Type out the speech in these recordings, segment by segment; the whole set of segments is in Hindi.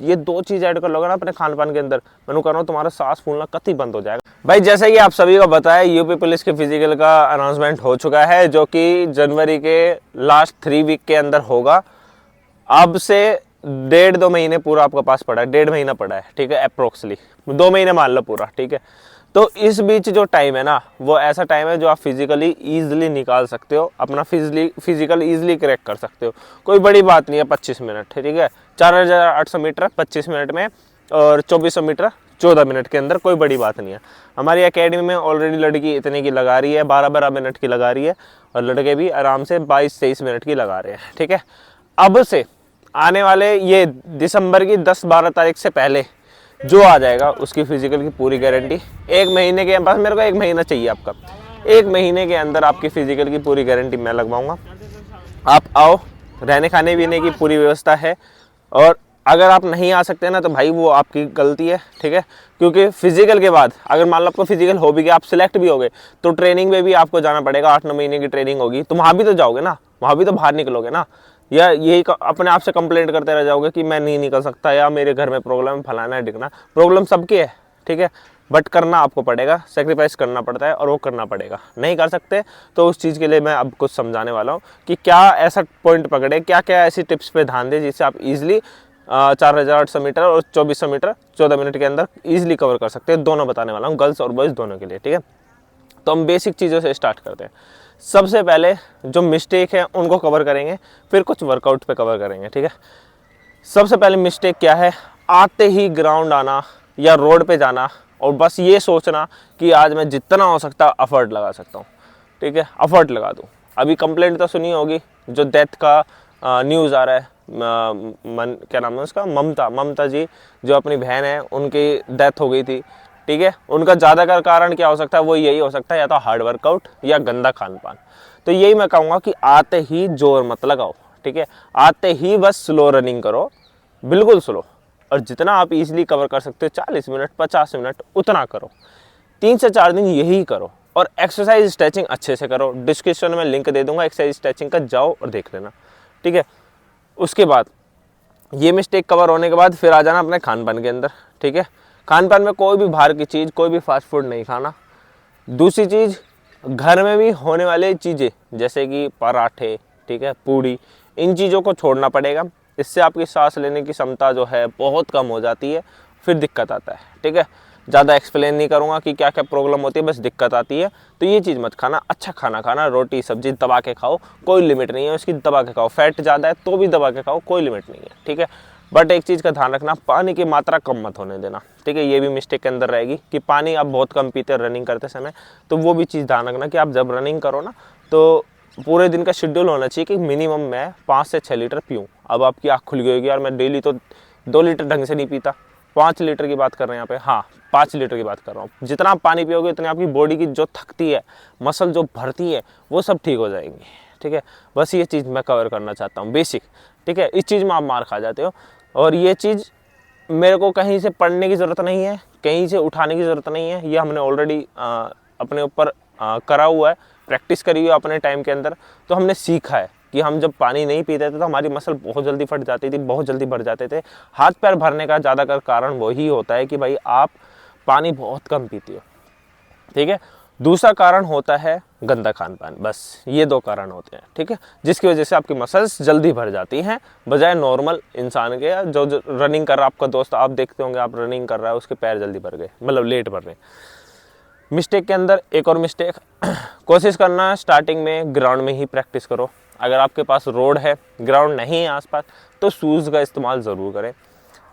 ये 2 चीज ऐड कर लोगे ना अपने खान पान के अंदर, मैं कह रहा हूँ तुम्हारा सांस फूलना कतई बंद हो जाएगा। भाई जैसे कि आप सभी को बताया, यूपी पुलिस के फिजिकल का अनाउंसमेंट हो चुका है, जो कि जनवरी के लास्ट 3 वीक के अंदर होगा। अब से 1.5-2 महीने पूरा आपके पास पड़ा है, 1.5 महीना पड़ा है, ठीक है, अप्रोक्सली 2 महीने मान लो पूरा, ठीक है। तो इस बीच जो टाइम है ना, वो ऐसा टाइम है जो आप फिजिकली ईजिली निकाल सकते हो, अपना फिजिकल ईजिली क्रैक कर सकते हो। कोई बड़ी बात नहीं है 25 मिनट, ठीक है। 4800 मीटर 25 मिनट में, और 2400 मीटर 14 मिनट के अंदर, कोई बड़ी बात नहीं है। हमारी एकेडमी में ऑलरेडी लड़की इतने की लगा रही है, 12-12 मिनट की लगा रही है, और लड़के भी आराम से 22-23 मिनट की लगा रहे हैं, ठीक है। अब से आने वाले ये दिसंबर की 10-12 तारीख से पहले जो आ जाएगा उसकी फिजिकल की पूरी गारंटी 1 महीने के, बस मेरे को 1 महीना चाहिए आपका, 1 महीने के अंदर आपकी फिजिकल की पूरी गारंटी मैं लगवाऊंगा। आप आओ, रहने खाने पीने की पूरी व्यवस्था है, और अगर आप नहीं आ सकते ना तो भाई वो आपकी गलती है, ठीक है। क्योंकि फिजिकल के बाद अगर मान लो आपको फिजिकल हो भी गया, आप सिलेक्ट भी हो गए, तो ट्रेनिंग में भी आपको जाना पड़ेगा। 8-9 महीने की ट्रेनिंग होगी, तो वहाँ भी तो जाओगे ना, वहाँ भी तो बाहर निकलोगे ना, या यही अपने आप से कंप्लेंट करते रह जाओगे कि मैं नहीं निकल सकता, या मेरे घर में प्रॉब्लम है, फलाना है, ढिकना। प्रॉब्लम सबकी है, ठीक है, बट करना आपको पड़ेगा, सेक्रीफाइस करना पड़ता है, और वो करना पड़ेगा। नहीं कर सकते तो उस चीज़ के लिए मैं अब कुछ समझाने वाला हूँ कि क्या ऐसा पॉइंट पकड़े, क्या क्या ऐसी टिप्स पे ध्यान दें जिससे आप इजीली 4800 मीटर और 2400 मीटर 14 मिनट के अंदर इजीली कवर कर सकते हैं। दोनों बताने वाला हूँ, गर्ल्स और बॉयज़ दोनों के लिए, ठीक है। तो हम बेसिक चीज़ों से स्टार्ट करते हैं। सबसे पहले जो मिस्टेक है उनको कवर करेंगे, फिर कुछ वर्कआउट पे कवर करेंगे, ठीक है। सबसे पहले मिस्टेक क्या है, आते ही ग्राउंड आना या रोड पे जाना और बस ये सोचना कि आज मैं जितना हो सकता एफर्ट लगा सकता हूँ, ठीक है, एफर्ट लगा दूँ। अभी कंप्लेंट तो सुनी होगी, जो डेथ का न्यूज़ आ रहा है, क्या नाम है उसका, ममता जी, जो अपनी बहन है, उनकी डेथ हो गई थी, ठीक है। उनका ज़्यादातर कारण क्या हो सकता है, वो यही हो सकता है, या तो हार्ड वर्कआउट या गंदा खान पान। तो यही मैं कहूँगा कि आते ही जोर मत लगाओ, ठीक है। आते ही बस स्लो रनिंग करो, बिल्कुल स्लो, और जितना आप इजीली कवर कर सकते हो 40 मिनट 50 मिनट उतना करो। 3 से 4 दिन यही करो, और एक्सरसाइज स्ट्रेचिंग अच्छे से करो। डिस्क्रिप्शन में लिंक दे दूंगा एक्सरसाइज स्ट्रेचिंग का, जाओ और देख लेना, ठीक है। उसके बाद ये मिस्टेक कवर होने के बाद फिर आ जाना अपने खान पान के अंदर, ठीक है। खान पान में कोई भी बाहर की चीज़, कोई भी फास्ट फूड नहीं खाना। दूसरी चीज़, घर में भी होने वाली चीज़ें जैसे कि पराठे, ठीक है, पूड़ी, इन चीज़ों को छोड़ना पड़ेगा। इससे आपकी सांस लेने की क्षमता जो है बहुत कम हो जाती है, फिर दिक्कत आता है, ठीक है। ज़्यादा एक्सप्लेन नहीं करूँगा कि क्या क्या प्रॉब्लम होती है, बस दिक्कत आती है। तो ये चीज़ मत खाना, अच्छा खाना खाना, रोटी सब्जी दबा के खाओ, कोई लिमिट नहीं है उसकी, दबा के खाओ। फैट ज़्यादा है तो भी दबा के खाओ, कोई लिमिट नहीं है, ठीक है। बट एक चीज़ का ध्यान रखना, पानी की मात्रा कम मत होने देना, ठीक है। ये भी मिस्टेक के अंदर रहेगी कि पानी आप बहुत कम पीते हैं रनिंग करते समय, तो वो भी चीज़ ध्यान रखना कि आप जब रनिंग करो ना, तो पूरे दिन का शेड्यूल होना चाहिए कि मिनिमम मैं 5 से 6 लीटर पीऊँ। अब आपकी आँख खुल गई होगी, यार मैं डेली तो 2 लीटर ढंग से नहीं पीता। 5 लीटर की बात कर रहे हैं यहाँ पे, हाँ 5 लीटर की बात कर रहा हूँ। जितना आप पानी पियोगे उतनी आपकी बॉडी की जो थकती है, मसल जो भरती है, वो सब ठीक हो जाएंगी, ठीक है। बस ये चीज़ मैं कवर करना चाहता हूँ, बेसिक, ठीक है। इस चीज़ में आप मार खा जाते हो, और ये चीज़ मेरे को कहीं से पढ़ने की ज़रूरत नहीं है, कहीं से उठाने की ज़रूरत नहीं है। ये हमने ऑलरेडी अपने ऊपर करा हुआ है, प्रैक्टिस करी हुई है अपने टाइम के अंदर। तो हमने सीखा है कि हम जब पानी नहीं पीते थे तो हमारी मसल बहुत जल्दी फट जाती थी, बहुत जल्दी भर जाते थे। हाथ पैर भरने का ज़्यादातर कारण वही होता है कि भाई आप पानी बहुत कम पीते हो, ठीक है। दूसरा कारण होता है गंदा खान पान, बस ये 2 कारण होते हैं, ठीक है, जिसकी वजह से आपकी मसल्स जल्दी भर जाती हैं बजाय नॉर्मल इंसान के। जो रनिंग कर रहा है आपका दोस्त, आप देखते होंगे, आप रनिंग कर रहा है, उसके पैर जल्दी भर गए, मतलब लेट भर रहे। मिस्टेक के अंदर एक और मिस्टेक, कोशिश करना स्टार्टिंग में ग्राउंड में ही प्रैक्टिस करो। अगर आपके पास रोड है, ग्राउंड नहीं है आसपास, तो शूज़ का इस्तेमाल ज़रूर करें।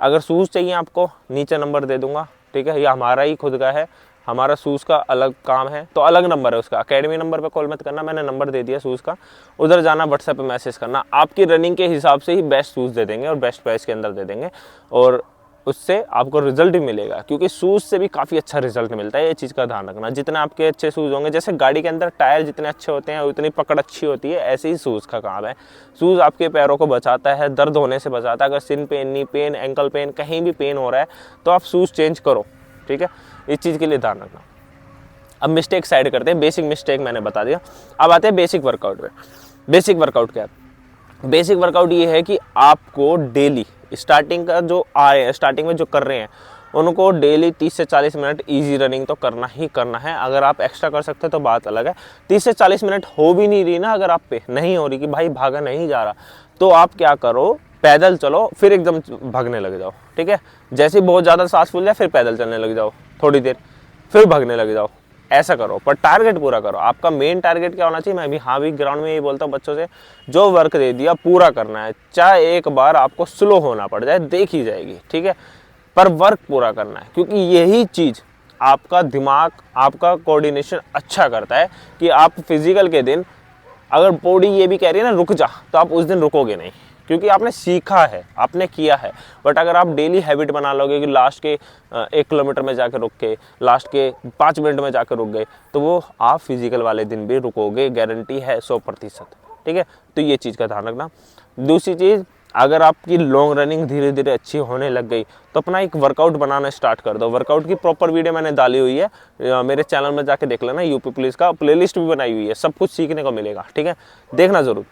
अगर शूज़ चाहिए आपको, नीचे नंबर दे दूंगा, ठीक है, या हमारा ही खुद का है, हमारा शूज़ का अलग काम है, तो अलग नंबर है उसका। अकेडमी नंबर पे कॉल मत करना, मैंने नंबर दे दिया शूज़ का, उधर जाना, व्हाट्सएप पे मैसेज करना। आपकी रनिंग के हिसाब से ही बेस्ट शूज़ दे देंगे और बेस्ट प्राइस के अंदर दे देंगे, और उससे आपको रिजल्ट भी मिलेगा, क्योंकि शूज़ से भी काफ़ी अच्छा रिजल्ट मिलता है। ये चीज़ का ध्यान रखना, जितने आपके अच्छे शूज़ होंगे, जैसे गाड़ी के अंदर टायर जितने अच्छे होते हैं उतनी पकड़ अच्छी होती है, ऐसे ही शूज़ का काम है। शूज़ आपके पैरों को बचाता है, दर्द होने से बचाता है। अगर shin pain, knee pain, ankle pain, कहीं भी पेन हो रहा है तो आप शूज़ चेंज करो, ठीक है। इस चीज़ के लिए ध्यान रखना। अब मिस्टेक साइड करते हैं, बेसिक मिस्टेक मैंने बता दिया। अब आते हैं बेसिक वर्कआउट पे। बेसिक वर्कआउट क्या है? बेसिक वर्कआउट ये है कि आपको डेली स्टार्टिंग का जो आए हैं, स्टार्टिंग में जो कर रहे हैं, उनको डेली 30 से 40 मिनट इजी रनिंग तो करना ही करना है। अगर आप एक्स्ट्रा कर सकते हो तो बात अलग है। 30 से 40 मिनट हो भी नहीं रही ना, अगर आप पे नहीं हो रही कि भाई भागा नहीं जा रहा, तो आप क्या करो, पैदल चलो, फिर एकदम भागने लग जाओ, ठीक है। जैसे बहुत ज़्यादा सांस फूल जाए फिर पैदल चलने लग जाओ थोड़ी देर, फिर भागने लग जाओ, ऐसा करो, पर टारगेट पूरा करो। आपका मेन टारगेट क्या होना चाहिए, मैं भी हाँ भी ग्राउंड में यही बोलता हूँ बच्चों से, जो वर्क दे दिया पूरा करना है, चाहे एक बार आपको स्लो होना पड़ जाए, देखी जाएगी, ठीक है, पर वर्क पूरा करना है। क्योंकि यही चीज़ आपका दिमाग, आपका कोऑर्डिनेशन अच्छा करता है कि आप फिजिकल के दिन, अगर बॉडी ये भी कह रही है ना रुक जा, तो आप उस दिन रुकोगे नहीं, क्योंकि आपने सीखा है, आपने किया है। बट अगर आप डेली हैबिट बना लोगे कि लास्ट के 1 किलोमीटर में जाकर रुक के, लास्ट के 5 मिनट में जाकर रुक गए, तो वो आप फिजिकल वाले दिन भी रुकोगे, गारंटी है 100%, ठीक है। तो ये चीज़ का ध्यान रखना। दूसरी चीज़, अगर आपकी लॉन्ग रनिंग धीरे धीरे अच्छी होने लग गई, तो अपना एक वर्कआउट बनाना स्टार्ट कर दो। वर्कआउट की प्रॉपर वीडियो मैंने डाली हुई है, मेरे चैनल में जाके देख लेना, यूपी पुलिस का प्लेलिस्ट भी बनाई हुई है, सब कुछ सीखने को मिलेगा, ठीक है, देखना ज़रूर।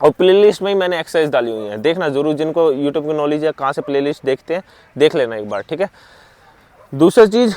और प्लेलिस्ट में ही मैंने एक्सरसाइज डाली हुई है, देखना जरूर। जिनको यूट्यूब की नॉलेज है, कहाँ से प्लेलिस्ट देखते हैं, देख लेना एक बार, ठीक है। दूसरी चीज़,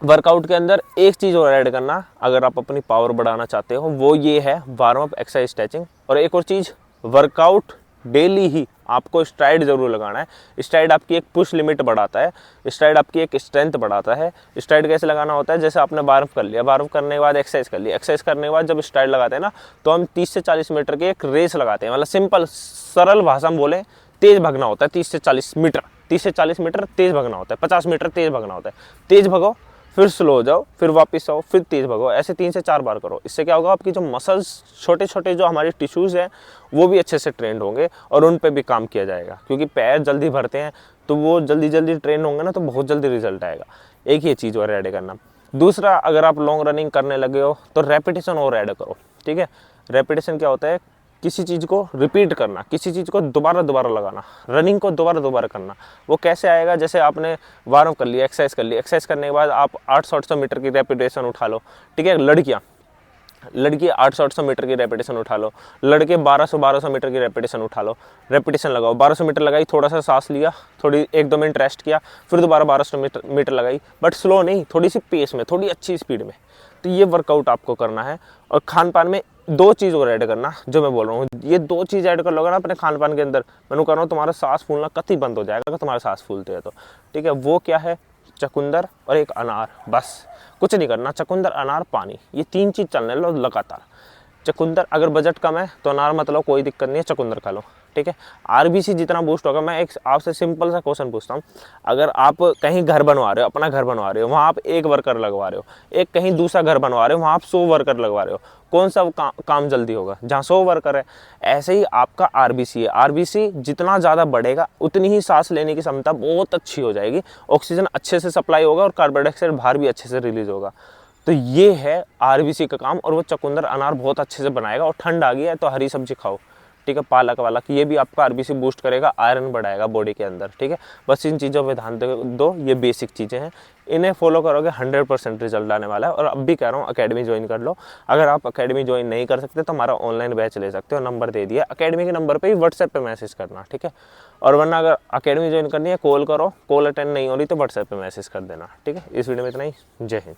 वर्कआउट के अंदर एक चीज़ और ऐड करना, अगर आप अपनी पावर बढ़ाना चाहते हो, वो ये है वार्म अप, एक्सरसाइज, स्ट्रेचिंग। और एक और चीज़, वर्कआउट डेली ही आपको स्ट्राइड जरूर लगाना है। स्ट्राइड आपकी एक पुश लिमिट बढ़ाता है, स्ट्राइड आपकी एक स्ट्रेंथ बढ़ाता है। स्ट्राइड कैसे लगाना होता है, जैसे आपने वार्म कर लिया, वार्म करने के बाद एक्सरसाइज कर लिया, एक्सरसाइज करने के बाद जब स्ट्राइड लगाते हैं ना, तो हम 30 से 40 मीटर की एक रेस लगाते हैं। मतलब सिंपल सरल भाषा में बोले, तेज भागना होता है 30 से 40 मीटर, 30 से 40 मीटर तेज भागना होता है, 50 मीटर तेज भागना होता है। तेज भगो, फिर स्लो हो जाओ, फिर वापस आओ, फिर तेज भगो, ऐसे 3 से 4 बार करो। इससे क्या होगा, आपकी जो मसल्स, छोटे छोटे जो हमारे टिश्यूज़ हैं, वो भी अच्छे से ट्रेंड होंगे और उन पे भी काम किया जाएगा। क्योंकि पैर जल्दी भरते हैं, तो वो जल्दी जल्दी ट्रेंड होंगे ना, तो बहुत जल्दी रिजल्ट आएगा। एक ये चीज़ और ऐड करना। दूसरा, अगर आप लॉन्ग रनिंग करने लगे हो तो रेपिटेशन और ऐड करो, ठीक है। रेपिटेशन क्या होता है, किसी चीज़ को रिपीट करना, किसी चीज़ को दोबारा दोबारा लगाना, रनिंग को दोबारा दोबारा करना। वो कैसे आएगा, जैसे आपने वार्म कर लिया, एक्सरसाइज कर लिया, एक्सरसाइज करने के बाद आप 800-800 मीटर की रेपिटेशन उठा लो, ठीक है। लड़की 800-800 मीटर की रेपिटेशन उठा लो, लड़के 1200-1200 मीटर की रेपिटेशन उठा लो, रेपिटेशन लगाओ। 1200 मीटर लगाई, थोड़ा सा सांस लिया, थोड़ी 1-2 मिनट रेस्ट किया, फिर दोबारा 1200 मीटर लगाई, बट स्लो नहीं, थोड़ी सी पेस में, थोड़ी अच्छी स्पीड में। तो ये वर्कआउट आपको करना है। और खान पान में 2 चीज़ और ऐड करना, जो मैं बोल रहा हूँ, ये 2 चीज़ ऐड कर लोगे ना अपने खान पान के अंदर, मैं कह रहा हूँ तुम्हारा सांस फूलना कतई बंद हो जाएगा, अगर तुम्हारा सांस फूलते हैं तो, ठीक है। वो क्या है, चुकंदर और एक अनार, बस कुछ नहीं करना। चुकंदर, अनार, पानी, ये 3 चीज़ चलने लो लगातार। चुकंदर, अगर बजट कम है तो अनार मत लो, कोई दिक्कत नहीं है, चुकंदर खा लो, ठीक है। आरबीसी जितना बूस्ट होगा। मैं एक आपसे सिंपल सा क्वेश्चन पूछता हूँ, अगर आप कहीं घर बनवा रहे हो, अपना घर बनवा रहे हो, वहाँ आप 1 वर्कर लगवा रहे हो, एक कहीं दूसरा घर बनवा रहे हो, वहाँ आप 100 वर्कर लगवा रहे हो, कौन सा काम जल्दी होगा, जहाँ 100 वर्कर है। ऐसे ही आपका आरबीसी है, आरबीसी जितना ज़्यादा बढ़ेगा उतनी ही सांस लेने की क्षमता बहुत अच्छी हो जाएगी, ऑक्सीजन अच्छे से सप्लाई होगा और कार्बन डाइऑक्साइड बाहर भी अच्छे से रिलीज होगा। तो ये है आरबीसी का काम, और वो चुकंदर, अनार बहुत अच्छे से बनाएगा। और ठंड आ गई है तो हरी सब्जी खाओ, ठीक है, पालक वाला, कि ये भी आपका आरबीसी बूस्ट करेगा, आयरन बढ़ाएगा बॉडी के अंदर, ठीक है। बस इन चीज़ों पे ध्यान दो, ये बेसिक चीज़ें हैं, इन्हें फॉलो करोगे 100% रिजल्ट आने वाला है। और अब भी कह रहा हूँ, अकेडमी ज्वाइन कर लो। अगर आप अकेडमी ज्वाइन नहीं कर सकते तो हमारा ऑनलाइन बैच ले सकते हो, नंबर दे दिया, अकेडमी के नंबर पर ही व्हाट्सएप पर मैसेज करना, ठीक है। और वरना अगर अकेडमी ज्वाइन करनी है, कॉल करो, कॉल अटेंड नहीं हो रही तो व्हाट्सएप पर मैसेज कर देना, ठीक है। इस वीडियो में इतना ही, जय हिंद।